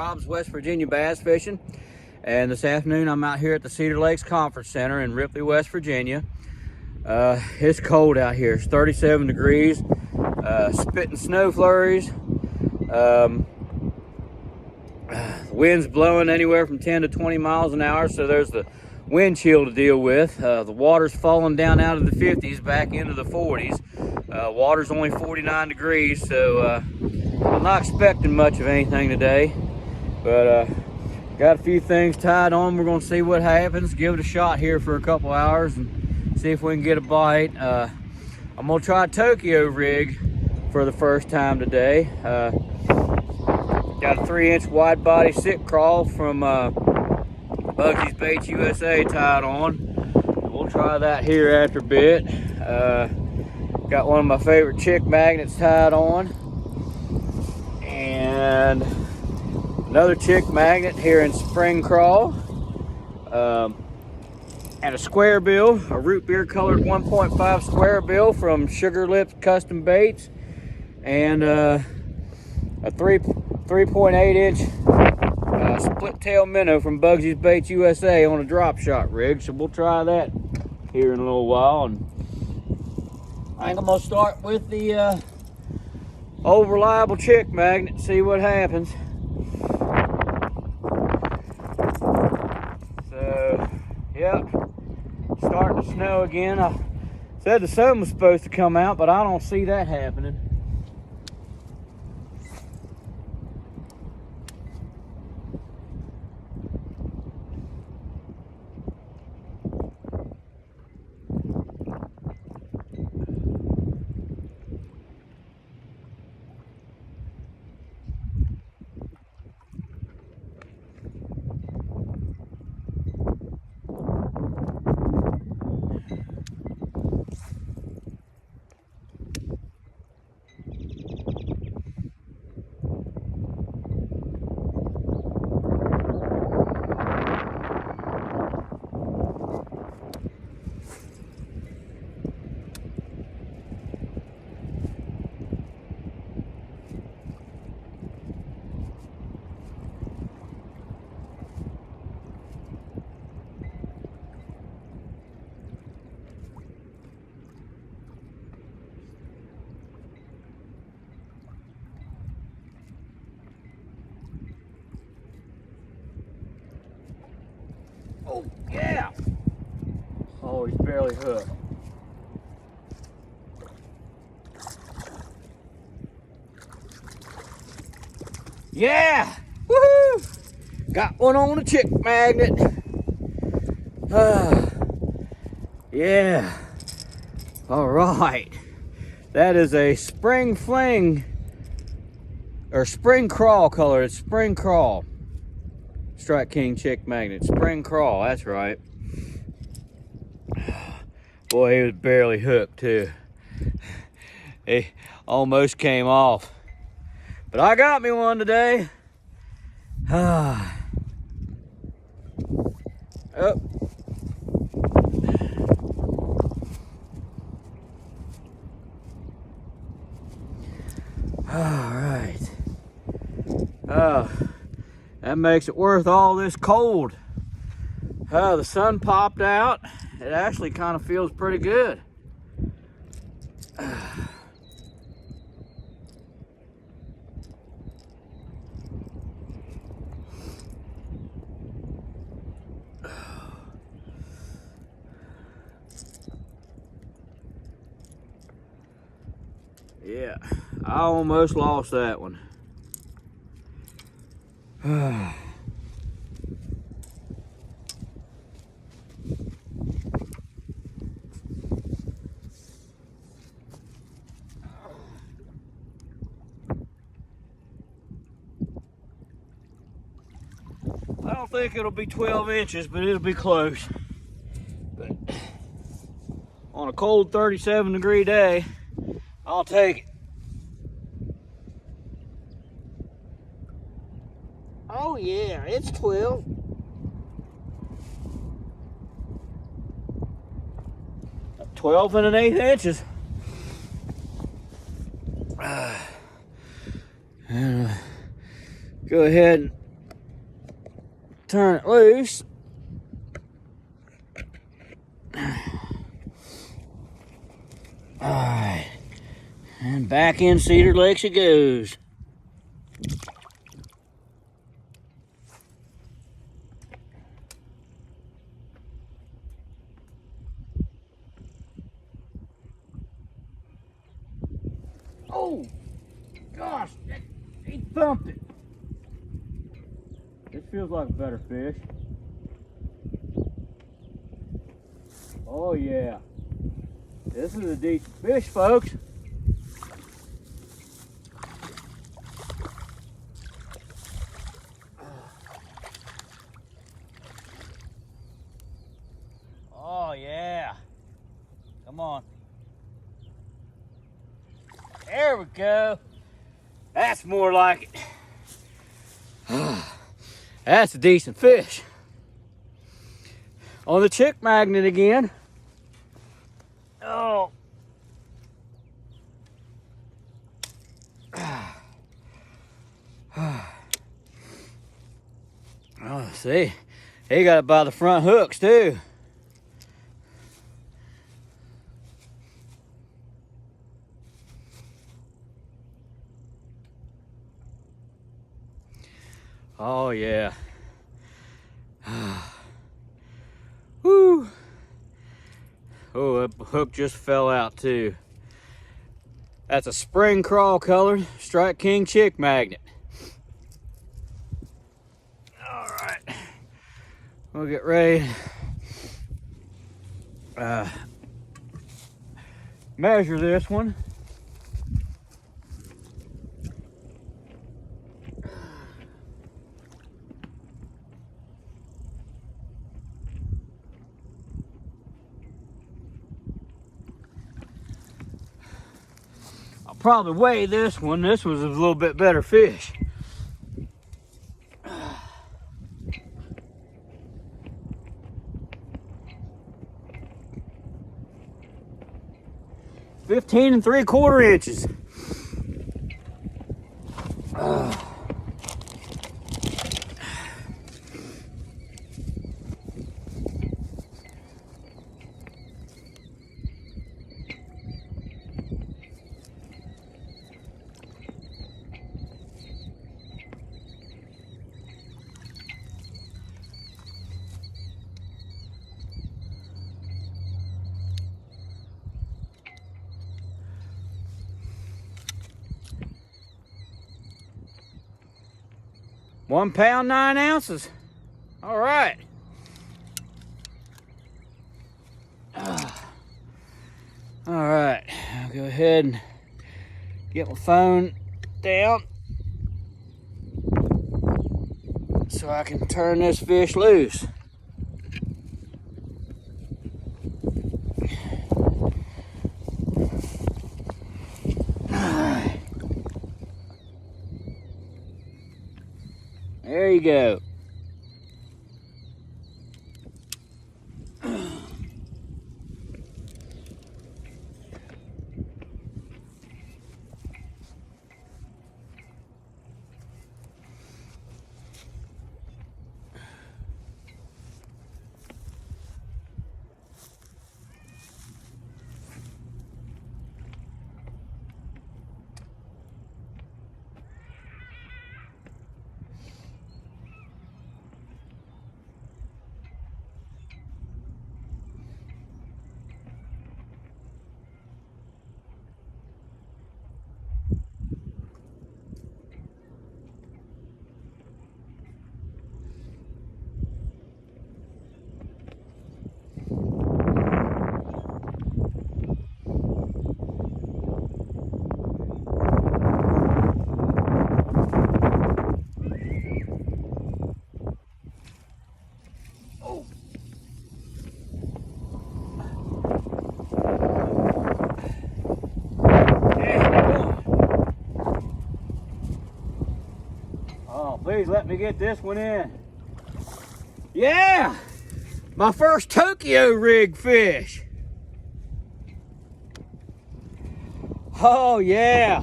Rob's West Virginia bass fishing, and this afternoon I'm out here at the Cedar Lakes Conference Center in Ripley, West Virginia. It's cold out here. It's 37 degrees, spitting snow flurries. The wind's blowing anywhere from 10 to 20 miles an hour, so there's the wind chill to deal with. The water's falling down out of the 50s back into the 40s. Water's only 49 degrees, so I'm not expecting much of anything today, but got a few things tied on. We're going to see what happens, give it a shot here for a couple hours and see if we can get a bite. I'm going to try a Tokyo rig for the first time today. Got a 3-inch wide body sit crawl from Bugsy's Baits USA tied on. We'll try that here after a bit. Got one of my favorite chick magnets tied on, and another chick magnet here in spring crawl, and a square bill, a root beer colored 1.5 square bill from Sugar Lips Custom Baits, and a 3.8 inch split tail minnow from Bugsy's Baits USA on a drop shot rig. So we'll try that here in a little while. And I think I'm gonna start with the old reliable chick magnet, see what happens. So, yep, starting to snow again. I said the sun was supposed to come out, but I don't see that happening. Oh, yeah. Oh, he's barely hooked. Yeah! Woohoo! Got one on a chick magnet. Yeah. All right. That is a spring fling, or spring crawl color. It's spring crawl. Strike King chick magnet, spring crawl, that's right. Boy, he was barely hooked too. He almost came off. But I got me one today. Oh. All right. That makes it worth all this cold. The sun popped out. It actually kind of feels pretty good. Yeah, I almost lost that one. I don't think it'll be 12 inches, but it'll be close. But on a cold 37-degree day, I'll take it. Oh yeah, it's 12. 12 1/8 inches. Go ahead and turn it loose. Alright, and back in Cedar Lakes it goes. Oh, gosh, he thumped it. This feels like a better fish. Oh yeah, this is a decent fish, folks. Oh yeah, come on. There we go. That's more like it. That's a decent fish. On the chick magnet again. Oh. Oh, see, he got it by the front hooks too. Oh yeah. Woo. Oh, that hook just fell out too. That's a spring craw colored Strike King chick magnet. All right, we'll get ready. Measure this one. I'll probably weigh this one. This was a little bit better fish. $15 3/4 inches. £1 pound 9 ounces. All right. All right, I'll go ahead and get my phone down so I can turn this fish loose. There you go. Please let me get this one in. Yeah, my first Tokyo rig fish. Oh yeah.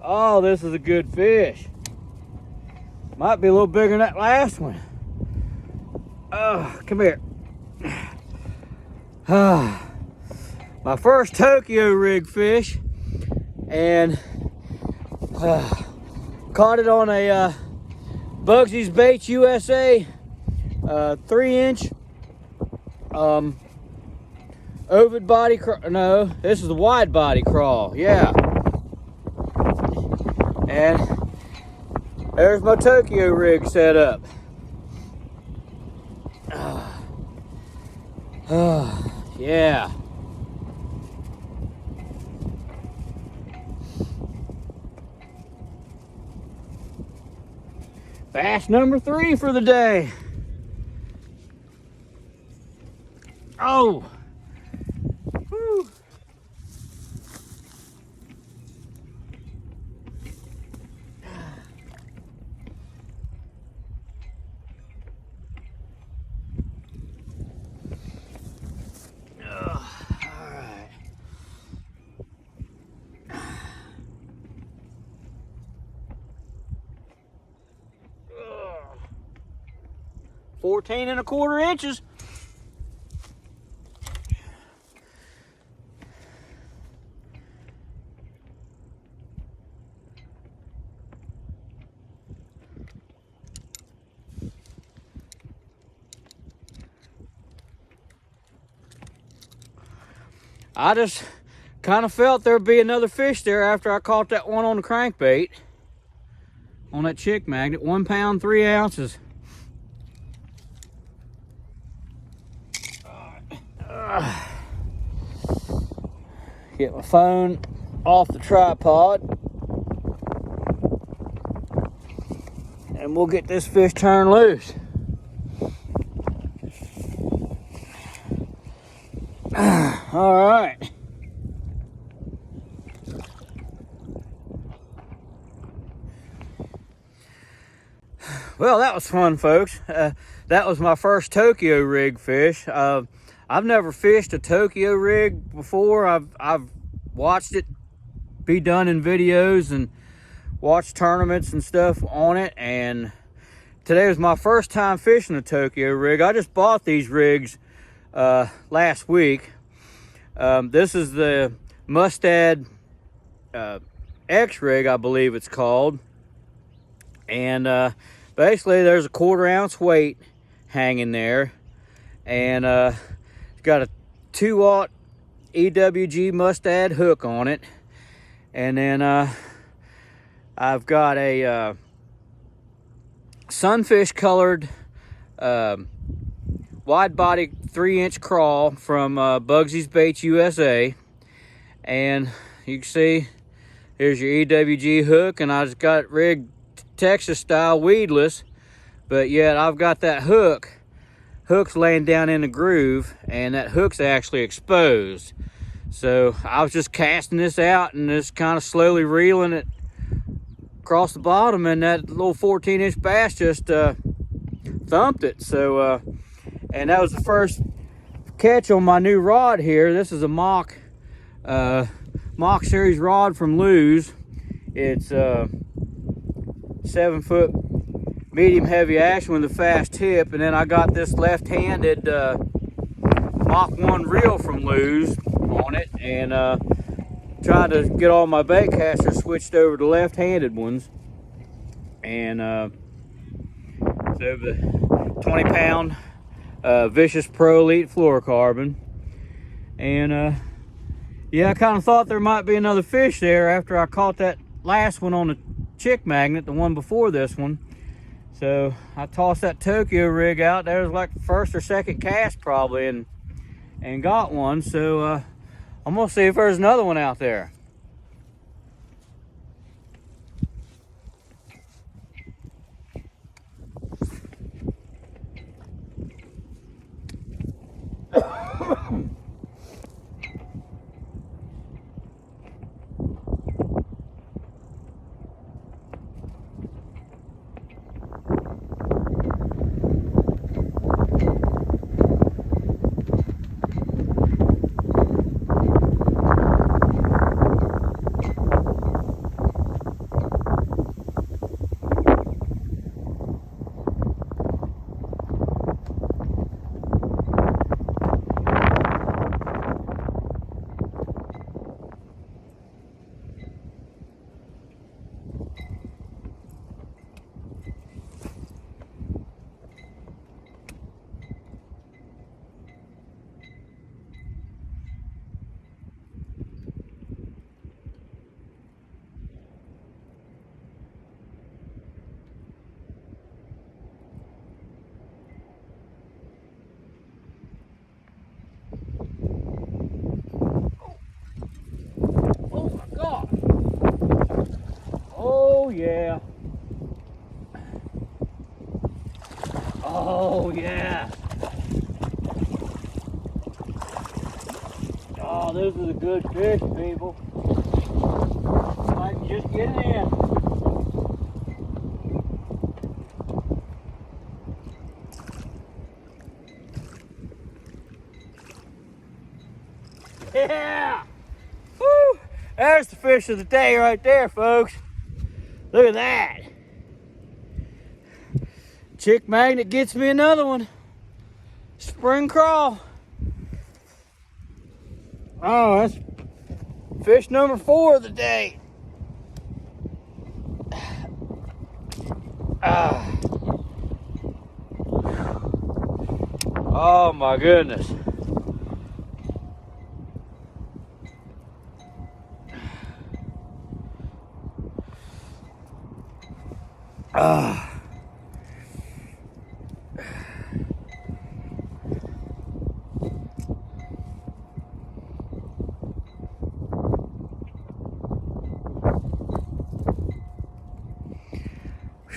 Oh, this is a good fish. Might be a little bigger than that last one. Oh, come here. My first Tokyo rig fish, and caught it on a Bugsy's Baits USA 3-inch ovid body no, this is the wide body crawl, yeah. And there's my Tokyo rig set up. Yeah. Bass number 3 for the day. Oh. Whew. All right. 14 1/4 inches. I just kind of felt there'd be another fish there after I caught that one on the crankbait on that chick magnet. 1 pound 3 ounces. Get my phone off the tripod and we'll get this fish turned loose. All right. Well, that was fun, folks. That was my first Tokyo rig fish. I've never fished a Tokyo rig before. I've watched it be done in videos and watched tournaments and stuff on it, and today was my first time fishing a Tokyo rig. I just bought these rigs last week. This is the Mustad X rig, I believe it's called, and basically there's a 1/4 ounce weight hanging there, and it's got a 2-aught EWG Mustad hook on it, and then I've got a sunfish colored wide body 3-inch Craw from Bugsy's Baits USA, and you can see here's your EWG hook, and I just got rigged Texas style weedless, but yet I've got that hook's laying down in the groove, and that hook's actually exposed. So I was just casting this out and just kind of slowly reeling it across the bottom, and that little 14-inch bass just thumped it. So and that was the first catch on my new rod here. This is a Mock series rod from Lew's. It's 7-foot medium heavy action with a fast tip, and then I got this left-handed Mach 1 reel from Lew's on it, and tried to get all my bait casters switched over to left-handed ones, and so the 20-pound Vicious Pro Elite fluorocarbon, and yeah, I kind of thought there might be another fish there after I caught that last one on the chick magnet, the one before this one. So I tossed that Tokyo rig out. There was like the first or second cast probably, and got one. So I'm gonna see if there's another one out there. Oh yeah. Oh yeah. Oh, those are the good fish, people. Like, just get it in. Yeah! Woo! There's the fish of the day right there, folks. Look at that. Chick magnet gets me another one. Spring craw. Oh, that's fish number 4 of the day. Oh my goodness.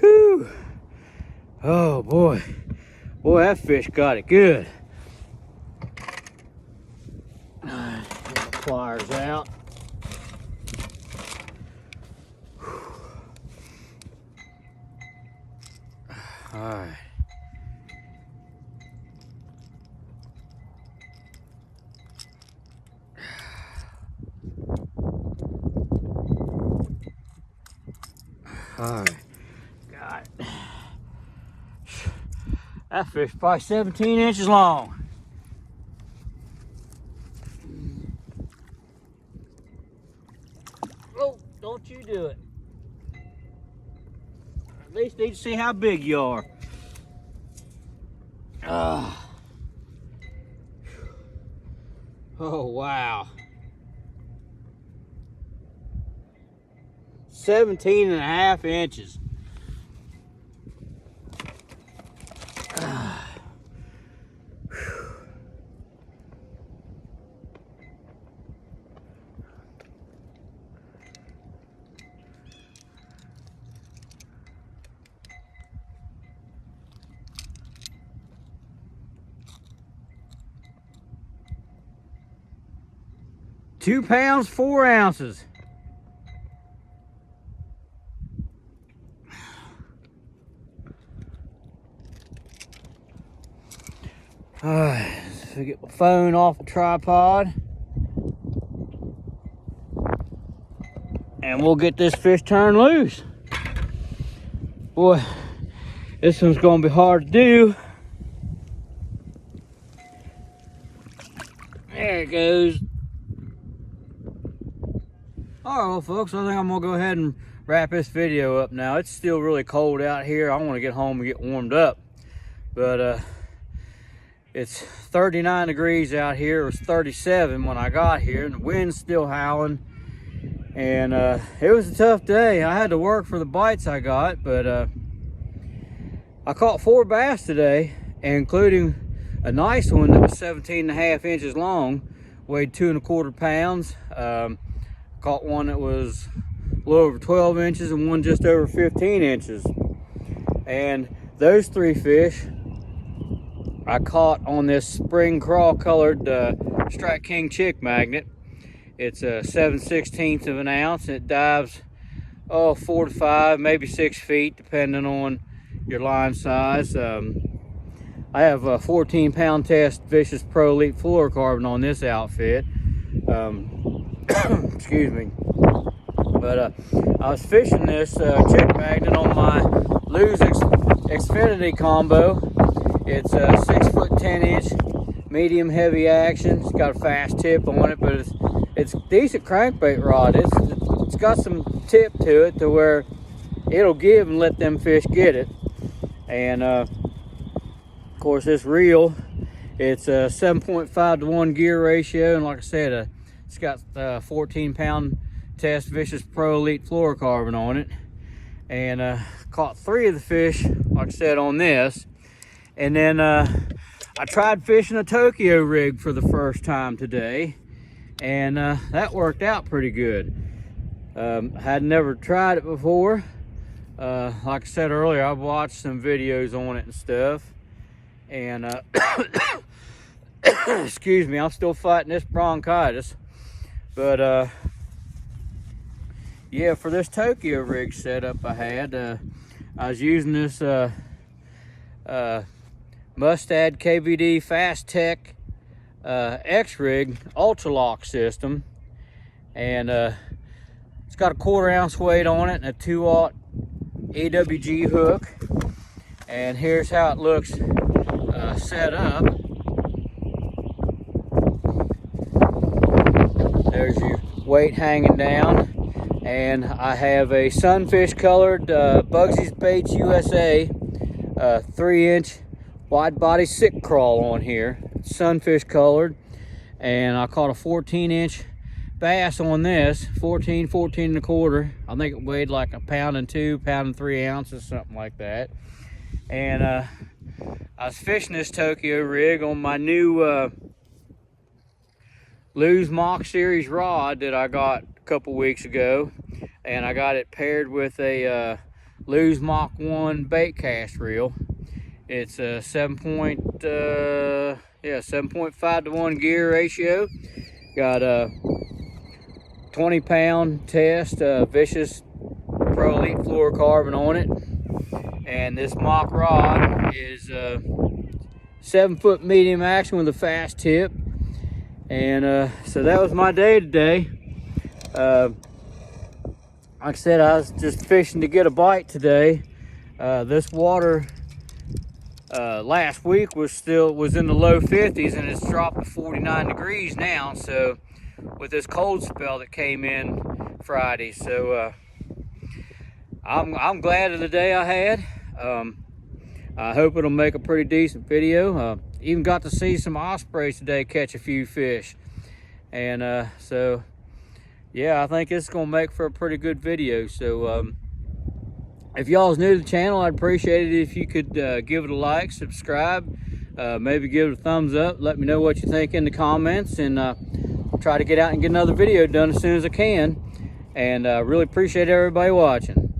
Whew. Oh boy. Boy, that fish got it good. Get the pliers out. All right. All right. Got it. That fish is probably 17 inches long. Oh, don't you do it. At least need to see how big you are. Oh, wow. 17.5 inches. £2 4 ounces. All right, so get my phone off the tripod, and we'll get this fish turned loose. Boy, this one's gonna be hard to do. There it goes. All right, well, folks, I think I'm gonna go ahead and wrap this video up now. It's still really cold out here. I want to get home and get warmed up, but it's 39 degrees out here. It was 37 when I got here, and the wind's still howling. And it was a tough day. I had to work for the bites I got, but I caught 4 bass today, including a nice one that was 17.5 inches long, weighed 2 1/4 pounds. Caught one that was a little over 12 inches and one just over 15 inches. And those 3 fish I caught on this spring craw colored Strike King chick magnet. It's a 7/16 of an ounce, and it dives 4 to 5, maybe 6 feet, depending on your line size. I have a 14-pound test Vicious Pro Elite fluorocarbon on this outfit. Excuse me. But I was fishing this chick magnet on my Lose Xfinity combo. It's a 6'10" medium heavy action. It's got a fast tip on it, but it's a decent crankbait rod. It's got some tip to it to where it'll give and let them fish get it. And of course, this reel, it's a 7.5 to 1 gear ratio, and like I said, it's got 14-pound test Vicious Pro Elite fluorocarbon on it. And caught 3 of the fish, like I said, on this. And then I tried fishing a Tokyo rig for the first time today, and that worked out pretty good. Had never tried it before. Like I said earlier, I've watched some videos on it and stuff, and excuse me, I'm still fighting this bronchitis. But yeah, for this Tokyo rig setup I had, I was using this Mustad KVD Fast Tech X-Rig Ultra Lock system, and it's got a 1/4 ounce weight on it and a 2/0 AWG hook. And here's how it looks set up. There's your weight hanging down, and I have a sunfish colored Bugsy's Baits USA 3-inch wide body sick crawl on here, sunfish colored. And I caught a 14-inch bass on this, 14 1/4. I think it weighed like 1 pound and 2, 1 pound and 3 ounces, something like that. And I was fishing this Tokyo rig on my new Lew's Mock Series rod that I got a couple weeks ago, and I got it paired with a Lew's Mach 1 bait cast reel. It's a 7.5 to 1 gear ratio. Got a 20-pound test Vicious Pro Elite fluorocarbon on it, and this mock rod is 7-foot medium action with a fast tip. And so that was my day today. Like I said, I was just fishing to get a bite today. This water last week was in the low 50s, and it's dropped to 49 degrees now. So with this cold spell that came in Friday, so I'm glad of the day I had. I hope it'll make a pretty decent video. Even got to see some ospreys today catch a few fish, and so yeah, I think it's gonna make for a pretty good video. So if y'all's new to the channel, I'd appreciate it if you could give it a like, subscribe, maybe give it a thumbs up, let me know what you think in the comments, and try to get out and get another video done as soon as I can. And really appreciate everybody watching.